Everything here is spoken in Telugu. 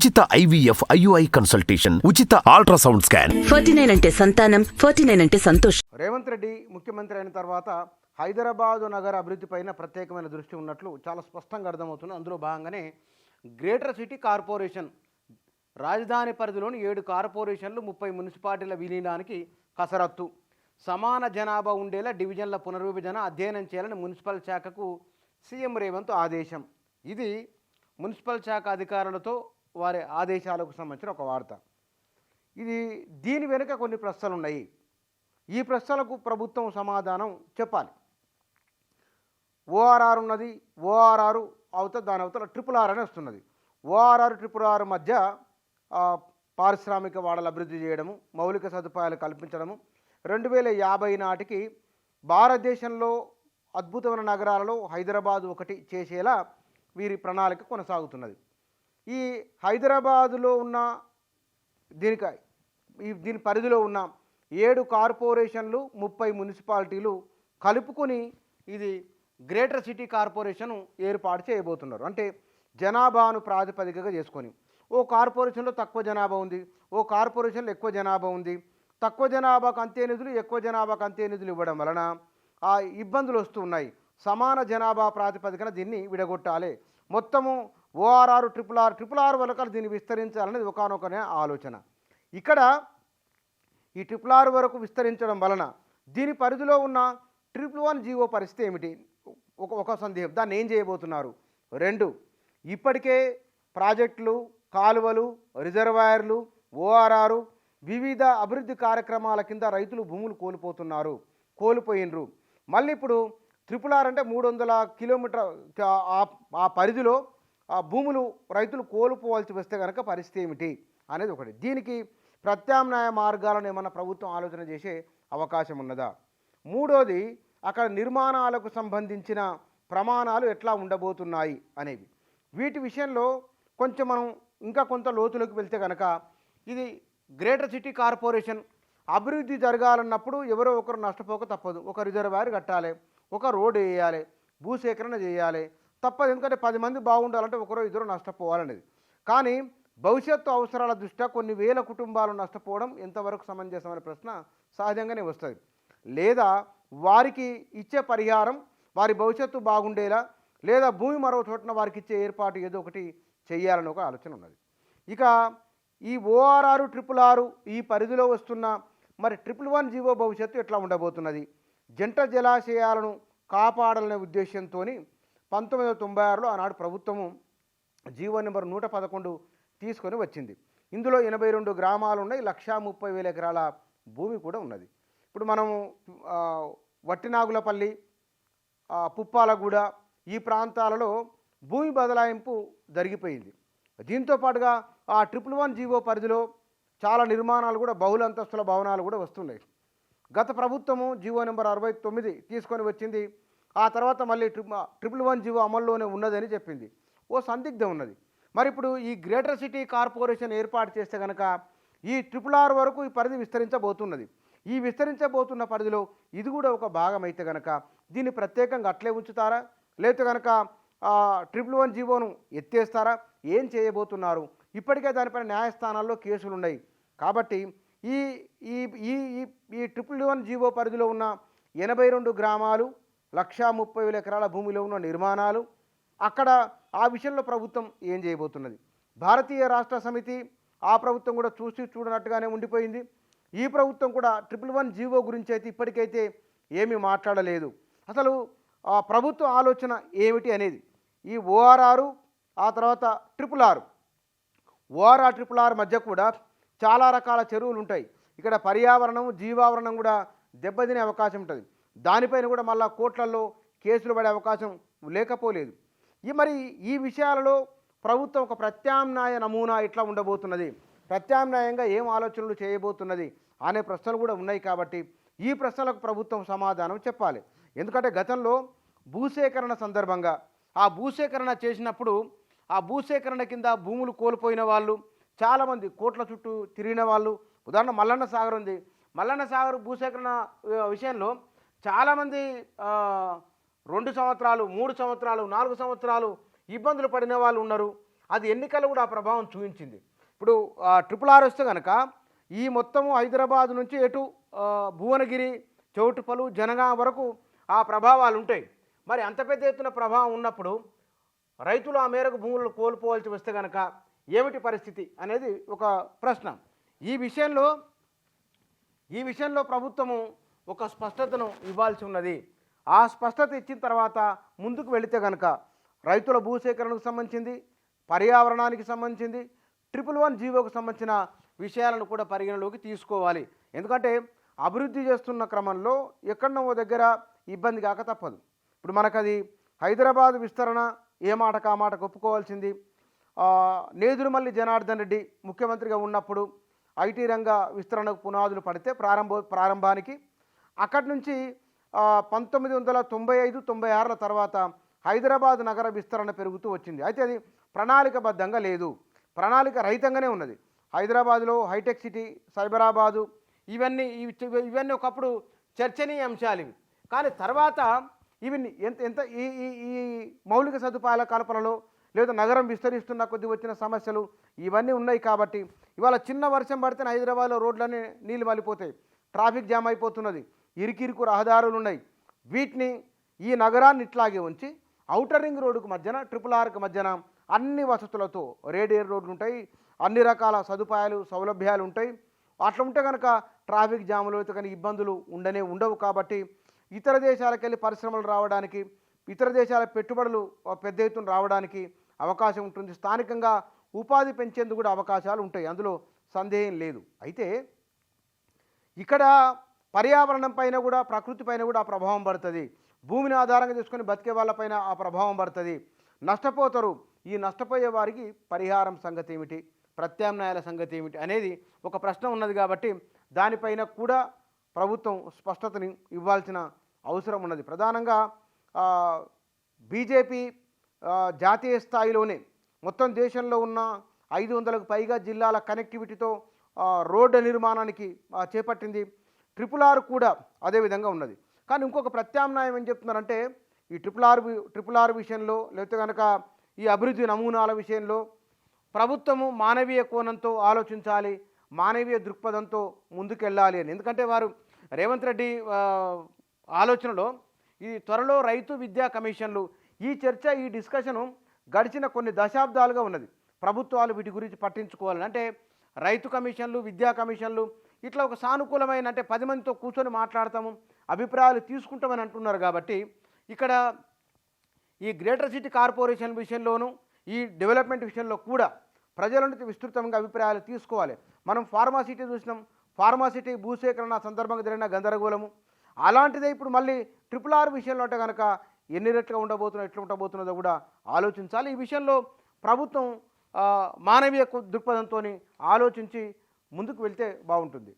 ఉచిత IVF IUI కన్సల్టేషన్, ఉచిత అల్ట్రాసౌండ్ స్కాన్. 49 అంటే సంతానం, 49 అంటే సంతోషం. రేవంత్ రెడ్డి ముఖ్యమంత్రి అయిన తర్వాత హైదరాబాదు నగర అభివృద్ధిపైన ప్రత్యేకమైన దృష్టి ఉన్నట్లు చాలా స్పష్టంగా అర్థమవుతుంది. అందులో భాగంగానే గ్రేటర్ సిటీ కార్పొరేషన్ రాజధాని పరిధిలోని 7 కార్పొరేషన్లు 30 మున్సిపాలిటీల విలీనానికి కసరత్తు. సమాన జనాభా ఉండేలా డివిజన్ల పునర్విభజన అధ్యయనం చేయాలని మున్సిపల్ శాఖకు సీఎం రేవంత్ ఆదేశం. ఇది మున్సిపల్ శాఖ అధికారులతో వారి ఆదేశాలకు సంబంధించిన ఒక వార్త. దీని వెనుక కొన్ని ప్రశ్నలు ఉన్నాయి. ఈ ప్రశ్నలకు ప్రభుత్వం సమాధానం చెప్పాలి. ORR ఉన్నది, ORR అవతల దాని అవతల RRR అని వస్తున్నది. ORR RRR మధ్య పారిశ్రామిక వాడలు అభివృద్ధి చేయడము, మౌలిక సదుపాయాలు కల్పించడము, 2050 నాటికి భారతదేశంలో అద్భుతమైన నగరాలలో హైదరాబాదు ఒకటి చేసేలా వీరి ప్రణాళిక కొనసాగుతున్నది. ఈ హైదరాబాదులో ఉన్న దీని పరిధిలో ఉన్న 7 కార్పొరేషన్లు 30 మున్సిపాలిటీలు కలుపుకొని ఇది గ్రేటర్ సిటీ కార్పొరేషన్ ఏర్పాటు చేయబోతున్నారు. అంటే జనాభాను ప్రాతిపదికగా చేసుకొని ఓ కార్పొరేషన్లో తక్కువ జనాభా ఉంది, ఓ కార్పొరేషన్లో ఎక్కువ జనాభా ఉంది. తక్కువ జనాభాకు అంతే నిధులు, ఎక్కువ జనాభాకు అంతే నిధులు ఇవ్వడం వలన ఆ ఇబ్బందులు వస్తున్నాయి. సమాన జనాభా ప్రాతిపదికన దీన్ని విడగొట్టాలి. మొత్తము ORR RRR వరకు దీన్ని విస్తరించాలనేది ఒకనొక ఆలోచన. ఇక్కడ ఈ RRR వరకు విస్తరించడం వలన దీని పరిధిలో ఉన్న 111 జీవో పరిస్థితి ఏమిటి? ఒక సందేహం. దాన్ని ఏం చేయబోతున్నారు? 2, ఇప్పటికే ప్రాజెక్టులు, కాలువలు, రిజర్వాయర్లు, ORR వివిధ అభివృద్ధి కార్యక్రమాల కింద రైతులు భూములు కోల్పోయినరు. మళ్ళీ ఇప్పుడు RRR అంటే 300 కిలోమీటర్ ఆ పరిధిలో ఆ భూములు రైతులు కోల్పోవాల్సి వస్తే కనుక పరిస్థితి ఏమిటి అనేది ఒకటి. దీనికి ప్రత్యామ్నాయ మార్గాలను ఏమన్నా ప్రభుత్వం ఆలోచన చేసే అవకాశం ఉన్నదా? 3వది, అక్కడ నిర్మాణాలకు సంబంధించిన ప్రమాణాలు ఎట్లా ఉండబోతున్నాయి అనేవి. వీటి విషయంలో కొంచెం మనం ఇంకా కొంత లోతులోకి వెళ్తే కనుక ఇది గ్రేటర్ సిటీ కార్పొరేషన్ అభివృద్ధి జరగాలన్నప్పుడు ఎవరో ఒకరు నష్టపోక తప్పదు. ఒక రిజర్వాయర్ కట్టాలి, ఒక రోడ్డు వేయాలి, భూసేకరణ చేయాలి, తప్పదు. ఎందుకంటే 10 మంది బాగుండాలంటే ఒకరో ఇద్దరు నష్టపోవాలనేది. కానీ భవిష్యత్తు అవసరాల దృష్ట్యా కొన్ని వేల కుటుంబాలు నష్టపోవడం ఎంతవరకు సమంజసమైన ప్రశ్న సహజంగానే వస్తుంది. లేదా వారికి ఇచ్చే పరిహారం వారి భవిష్యత్తు బాగుండేలా, లేదా భూమి మరో చోటన వారికి ఇచ్చే ఏర్పాటు ఏదో ఒకటి చేయాలని ఒక ఆలోచన ఉన్నది. ఇక ఈ ORR RRR ఈ పరిధిలో వస్తున్న మరి 111 జీవో భవిష్యత్తు ఎట్లా ఉండబోతున్నది? జంట జలాశయాలను కాపాడాలనే ఉద్దేశంతో 1996లో ఆనాడు ప్రభుత్వము జీవో నెంబర్ 111 తీసుకొని వచ్చింది. ఇందులో 82 గ్రామాలు ఉన్నాయి, 1,30,000 ఎకరాల భూమి కూడా ఉన్నది. ఇప్పుడు మనము వట్టినాగులపల్లి, పుప్పాలగూడ ఈ ప్రాంతాలలో భూమి బదలాయింపు జరిగిపోయింది. దీంతో పాటుగా ఆ 111 జీవో పరిధిలో చాలా నిర్మాణాలు కూడా బహుళ అంతస్తుల భవనాలు కూడా వస్తున్నాయి. గత ప్రభుత్వము జీవో నెంబర్ 69 తీసుకొని వచ్చింది. ఆ తర్వాత మళ్ళీ 111 జీవో అమల్లోనే ఉన్నదని చెప్పింది. ఓ సందిగ్ధం ఉన్నది. మరి ఇప్పుడు ఈ గ్రేటర్ సిటీ కార్పొరేషన్ ఏర్పాటు చేస్తే కనుక ఈ RRR వరకు ఈ పరిధి విస్తరించబోతున్నది. ఈ విస్తరించబోతున్న పరిధిలో ఇది కూడా ఒక భాగం అయితే కనుక దీన్ని ప్రత్యేకంగా అట్లే ఉంచుతారా, లేకపోతే కనుక 111 జీవోను ఎత్తేస్తారా? ఏం చేయబోతున్నారు? ఇప్పటికే దానిపైన న్యాయస్థానాల్లో కేసులు ఉన్నాయి. కాబట్టి ఈ ఈ ఈ ఈ 111 జీవో పరిధిలో ఉన్న 82 గ్రామాలు, 1,30,000 ఎకరాల భూమిలో ఉన్న నిర్మాణాలు, అక్కడ ఆ విషయంలో ప్రభుత్వం ఏం చేయబోతున్నది? భారతీయ రాష్ట్ర సమితి ఆ ప్రభుత్వం కూడా చూడనట్టుగానే ఉండిపోయింది. ఈ ప్రభుత్వం కూడా 111 జీవో గురించి అయితే ఇప్పటికైతే ఏమీ మాట్లాడలేదు. అసలు ప్రభుత్వ ఆలోచన ఏమిటి అనేది ఈ ORR ఆ తర్వాత RRR RRR మధ్య కూడా చాలా రకాల చెరువులు ఉంటాయి. ఇక్కడ పర్యావరణం, జీవావరణం కూడా దెబ్బతినే అవకాశం ఉంటుంది. దానిపైన కూడా మళ్ళీ కోట్లలో కేసులు పడే అవకాశం లేకపోలేదు. మరి ఈ విషయాలలో ప్రభుత్వం ఒక ప్రత్యామ్నాయ నమూనా ఎట్లా ఉండబోతున్నది, ప్రత్యామ్నాయంగా ఏం ఆలోచనలు చేయబోతున్నది అనే ప్రశ్నలు కూడా ఉన్నాయి. కాబట్టి ఈ ప్రశ్నలకు ప్రభుత్వం సమాధానం చెప్పాలి. ఎందుకంటే గతంలో భూసేకరణ సందర్భంగా ఆ భూసేకరణ చేసినప్పుడు ఆ భూసేకరణ కింద భూములు కోల్పోయిన వాళ్ళు చాలామంది, కోట్ల చుట్టూ తిరిగిన వాళ్ళు, ఉదాహరణ మల్లన్న సాగర్ ఉంది. మల్లన్న సాగర్ భూసేకరణ విషయంలో చాలామంది 2 సంవత్సరాలు, 3 సంవత్సరాలు, 4 సంవత్సరాలు ఇబ్బందులు పడిన వాళ్ళు ఉన్నారు. అది ఎన్నికలు కూడా ఆ ప్రభావం చూపించింది. ఇప్పుడు RRR వస్తే కనుక ఈ మొత్తము హైదరాబాద్ నుంచి ఎటు భువనగిరి, చౌటుపల్లి, జనగాం వరకు ఆ ప్రభావాలు ఉంటాయి. మరి అంత పెద్ద ఎత్తున ప్రభావం ఉన్నప్పుడు రైతులు ఆ మేరకు భూములను కోల్పోవాల్సి వస్తే కనుక ఏమిటి పరిస్థితి అనేది ఒక ప్రశ్న. ఈ విషయంలో ప్రభుత్వము ఒక స్పష్టతను ఇవ్వాల్సి ఉన్నది. ఆ స్పష్టత ఇచ్చిన తర్వాత ముందుకు వెళితే కనుక రైతుల భూసేకరణకు సంబంధించింది, పర్యావరణానికి సంబంధించింది, 111 జీవోకు సంబంధించిన విషయాలను కూడా పరిగణలోకి తీసుకోవాలి. ఎందుకంటే అభివృద్ధి చేస్తున్న క్రమంలో ఎక్కడో దగ్గర ఇబ్బంది కాక తప్పదు. ఇప్పుడు మనకది హైదరాబాద్ విస్తరణ ఏ మాటకు ఆ మాటకు ఒప్పుకోవాల్సింది. నేదురుమల్లి జనార్దన్ రెడ్డి ముఖ్యమంత్రిగా ఉన్నప్పుడు ఐటీ రంగ విస్తరణకు పునాదులు పడితే ప్రారంభానికి అక్కడి నుంచి 1995-96 తర్వాత హైదరాబాద్ నగర విస్తరణ పెరుగుతూ వచ్చింది. అయితే అది ప్రణాళికబద్ధంగా లేదు, ప్రణాళిక రహితంగానే ఉన్నది. హైదరాబాద్లో హైటెక్ సిటీ, సైబరాబాదు ఇవన్నీ ఒకప్పుడు చర్చనీయ అంశాలు ఇవి. కానీ తర్వాత ఇవి ఎంత ఈ మౌలిక సదుపాయాల కల్పనలో లేదా నగరం విస్తరిస్తున్న కొద్ది వచ్చిన సమస్యలు ఇవన్నీ ఉన్నాయి. కాబట్టి ఇవాళ చిన్న వర్షం పడితే హైదరాబాద్లో రోడ్లన్నీ నీళ్ళు మలిపోతాయి, ట్రాఫిక్ జామ్ అయిపోతున్నది, ఇరుకిరుకు రహదారులు ఉన్నాయి. వీటిని ఈ నగరాన్ని ఇట్లాగే ఉంచి ఔటర్ రింగ్ రోడ్డుకు మధ్యన, RRRకి మధ్యన అన్ని వసతులతో రేడియర్ రోడ్లు ఉంటాయి, అన్ని రకాల సదుపాయాలు సౌలభ్యాలు ఉంటాయి. అట్లా ఉంటే కనుక ట్రాఫిక్ జాములు అయితే కానీ ఇబ్బందులు ఉండవు. కాబట్టి ఇతర దేశాలకు వెళ్ళి పరిశ్రమలు రావడానికి, ఇతర దేశాల పెట్టుబడులు పెద్ద ఎత్తున రావడానికి అవకాశం ఉంటుంది. స్థానికంగా ఉపాధి పెంచేందుకు కూడా అవకాశాలు ఉంటాయి, అందులో సందేహం లేదు. అయితే ఇక్కడ పర్యావరణం పైన కూడా, ప్రకృతి పైన కూడా ఆ ప్రభావం పడుతుంది. భూమిని ఆధారంగా చేసుకొని బతికే వాళ్ళపైన ఆ ప్రభావం పడుతుంది. నష్టపోతారు. ఈ నష్టపోయే వారికి పరిహారం సంగతి ఏమిటి, ప్రత్యామ్నాయాల సంగతి ఏమిటి అనేది ఒక ప్రశ్న ఉన్నది. కాబట్టి దానిపైన కూడా ప్రభుత్వం స్పష్టతని ఇవ్వాల్సిన అవసరం ఉన్నది. ప్రధానంగా బీజేపీ జాతీయ స్థాయిలోనే మొత్తం దేశంలో ఉన్న 500కు పైగా జిల్లాల కనెక్టివిటీతో రోడ్డు నిర్మాణానికి చేపట్టింది. RRR కూడా అదేవిధంగా ఉన్నది. కానీ ఇంకొక ప్రత్యామ్నాయం ఏం చెప్తున్నారంటే ఈ RRR విషయంలో లేకపోతే కనుక ఈ అభివృద్ధి నమూనాల విషయంలో ప్రభుత్వము మానవీయ కోణంతో ఆలోచించాలి, మానవీయ దృక్పథంతో ముందుకెళ్ళాలి అని. ఎందుకంటే వారు రేవంత్ రెడ్డి ఆలోచనలో ఈ త్వరలో రైతు విద్యా కమిషన్లు, ఈ చర్చ, ఈ డిస్కషను గడిచిన కొన్ని దశాబ్దాలుగా ఉన్నది. ప్రభుత్వాలు వీటి గురించి పట్టించుకోవాలని, అంటే రైతు కమిషన్లు, విద్యా కమిషన్లు ఇట్లా ఒక సానుకూలమైన, అంటే 10 మందితో కూర్చొని మాట్లాడతాము, అభిప్రాయాలు తీసుకుంటామని అంటున్నారు. కాబట్టి ఇక్కడ ఈ గ్రేటర్ సిటీ కార్పొరేషన్ విషయంలోనూ ఈ డెవలప్మెంట్ విషయంలో కూడా ప్రజల నుంచి విస్తృతంగా అభిప్రాయాలు తీసుకోవాలి. మనం ఫార్మాసిటీ చూసినాం, ఫార్మాసిటీ భూసేకరణ సందర్భంగా జరిగిన గందరగోళము అలాంటిదే ఇప్పుడు మళ్ళీ RRR విషయంలో అంటే కనుక ఎన్ని రెట్లుగా ఉండబోతున్నదో, ఎట్లా ఉండబోతున్నదో కూడా ఆలోచించాలి. ఈ విషయంలో ప్రభుత్వం మానవీయ దృక్పథంతో ఆలోచించి ముందుకు వెళ్తే బాగుంటుంది.